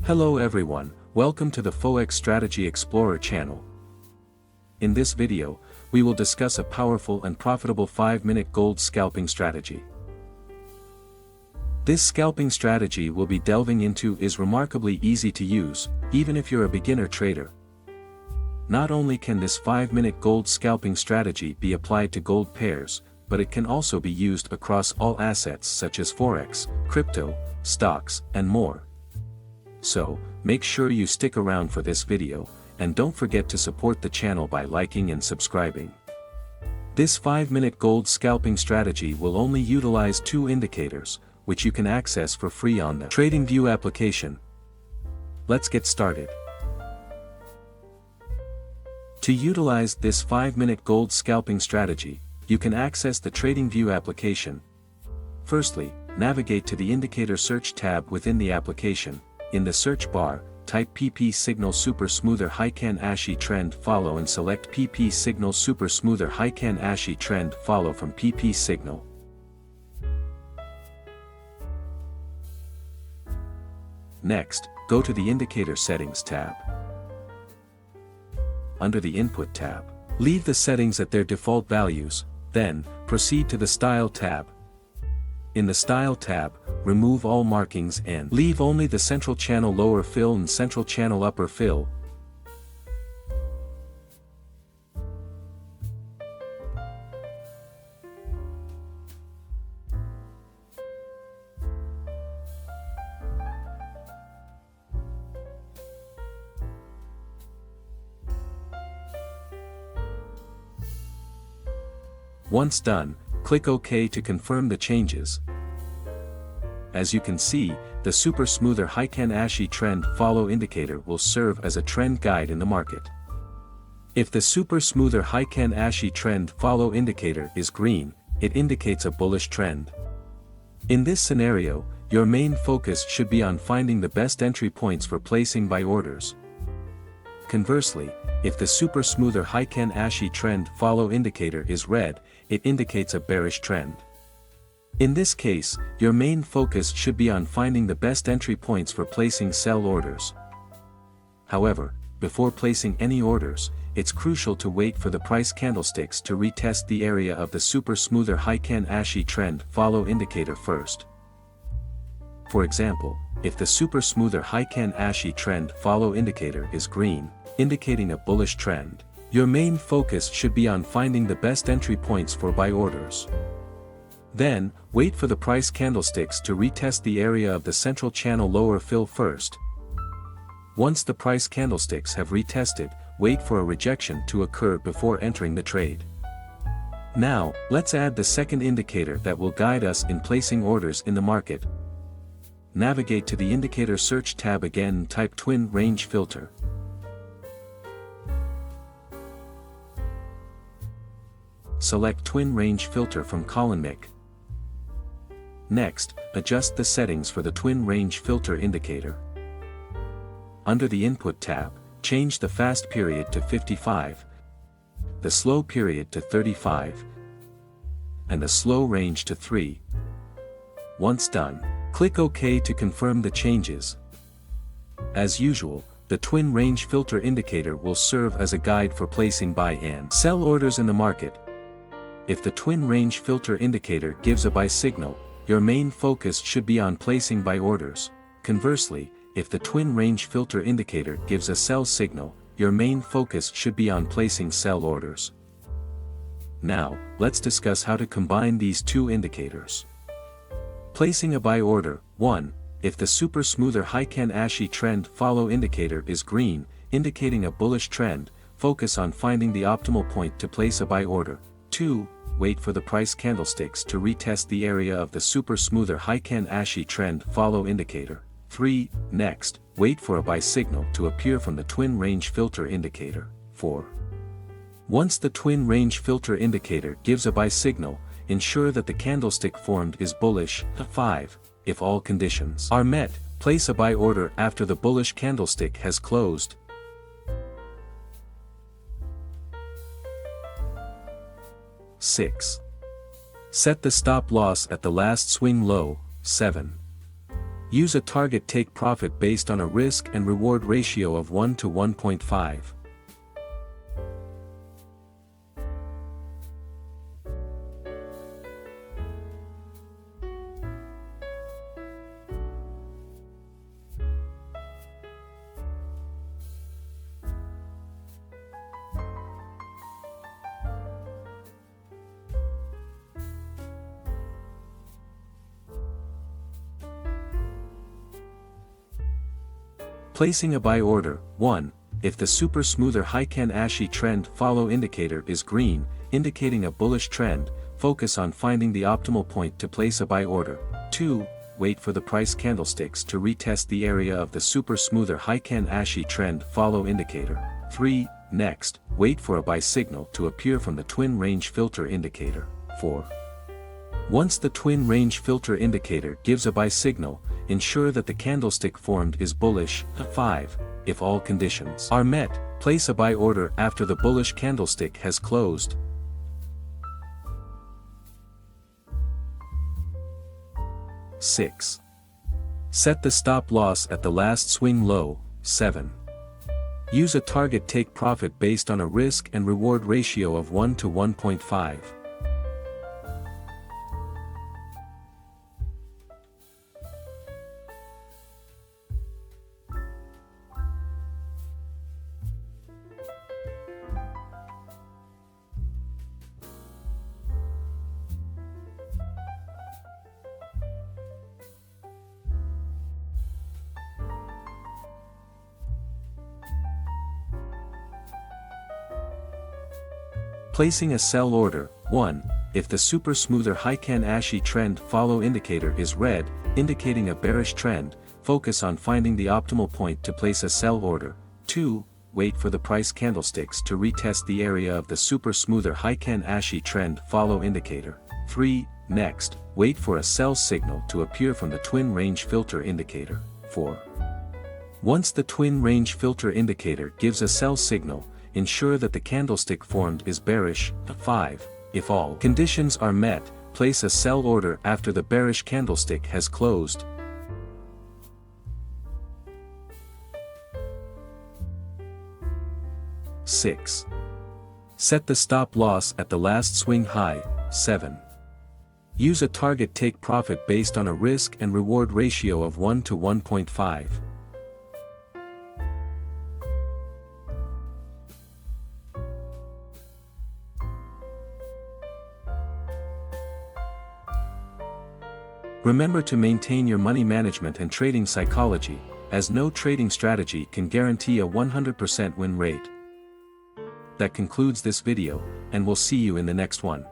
Hello everyone, welcome to the Forex Strategy Explorer channel. In this video, we will discuss a powerful and profitable 5-minute gold scalping strategy. This scalping strategy we'll be delving into is remarkably easy to use, even if you're a beginner trader. Not only can this 5-minute gold scalping strategy be applied to gold pairs, but it can also be used across all assets such as Forex, crypto, stocks, and more. So, make sure you stick around for this video, and don't forget to support the channel by liking and subscribing. This 5-minute gold scalping strategy will only utilize 2 indicators, which you can access for free on the TradingView application. Let's get started. To utilize this 5-minute gold scalping strategy, you can access the TradingView application. Firstly, navigate to the Indicator Search tab within the application. In the search bar, type PPsignal Super Smoother Heiken Ashi Trend Follow and select PPsignal Super Smoother Heiken Ashi Trend Follow from PPsignal. Next, go to the Indicator Settings tab. Under the Input tab, leave the settings at their default values, then, proceed to the Style tab. In the Style tab, remove all markings and leave only the central channel lower fill and central channel upper fill. Once done, click OK to confirm the changes. As you can see, the Super Smoother Heiken Ashi Trend Follow indicator will serve as a trend guide in the market. If the Super Smoother Heiken Ashi Trend Follow indicator is green, it indicates a bullish trend. In this scenario, your main focus should be on finding the best entry points for placing buy orders. Conversely, if the Super Smoother Heiken Ashi Trend Follow indicator is red, it indicates a bearish trend. In this case, your main focus should be on finding the best entry points for placing sell orders. However, before placing any orders, it's crucial to wait for the price candlesticks to retest the area of the Super Smoother Heiken Ashi Trend Follow indicator first. For example, if the Super Smoother Heiken Ashi Trend Follow indicator is green, indicating a bullish trend, your main focus should be on finding the best entry points for buy orders. Then, wait for the price candlesticks to retest the area of the central channel lower fill first. Once the price candlesticks have retested, wait for a rejection to occur before entering the trade. Now, let's add the second indicator that will guide us in placing orders in the market. Navigate to the Indicator Search tab again and type Twin Range Filter. Select Twin Range Filter from colinmick. Next, adjust the settings for the Twin Range Filter indicator. Under the Input tab, change the fast period to 55, the slow period to 35, and the slow range to 3. Once done, click OK to confirm the changes. As usual, the Twin Range Filter indicator will serve as a guide for placing buy and sell orders in the market. If the Twin Range Filter indicator gives a buy signal, your main focus should be on placing buy orders. Conversely, if the Twin Range Filter indicator gives a sell signal, your main focus should be on placing sell orders. Now, let's discuss how to combine these 2 indicators. Placing a buy order. 1. If the Super Smoother Heiken Ashi Trend Follow indicator is green, indicating a bullish trend, focus on finding the optimal point to place a buy order. 2. Wait for the price candlesticks to retest the area of the Super Smoother Heiken Ashi Trend Follow indicator. 3. Next, wait for a buy signal to appear from the Twin Range Filter indicator. 4. Once the Twin Range Filter indicator gives a buy signal, ensure that the candlestick formed is bullish. 5. If all conditions are met, place a buy order after the bullish candlestick has closed. 6. Set the stop loss at the last swing low. 7. Use a target take profit based on a risk and reward ratio of 1 to 1.5. Placing a buy order. 1. If the super smoother Heiken Ashi trend follow indicator is green, indicating a bullish trend, focus on finding the optimal point to place a buy order. 2. Wait for the price candlesticks to retest the area of the super smoother Heiken Ashi trend follow indicator. 3. Next, wait for a buy signal to appear from the twin range filter indicator. 4. Once the twin range filter indicator gives a buy signal, ensure that the candlestick formed is bullish. 5. If all conditions are met, place a buy order after the bullish candlestick has closed. 6. Set the stop loss at the last swing low. 7. Use a target take profit based on a risk and reward ratio of 1 to 1.5. Placing a sell order. 1. If the super smoother Heiken Ashi trend follow indicator is red, indicating a bearish trend, focus on finding the optimal point to place a sell order. 2. Wait for the price candlesticks to retest the area of the super smoother Heiken Ashi trend follow indicator. 3. Next, wait for a sell signal to appear from the twin range filter indicator. 4. Once the twin range filter indicator gives a sell signal, ensure that the candlestick formed is bearish. 5. If all conditions are met, place a sell order after the bearish candlestick has closed. 6. Set the stop loss at the last swing high. 7. Use a target take profit based on a risk and reward ratio of 1 to 1.5. Remember to maintain your money management and trading psychology, as no trading strategy can guarantee a 100% win rate. That concludes this video, and we'll see you in the next one.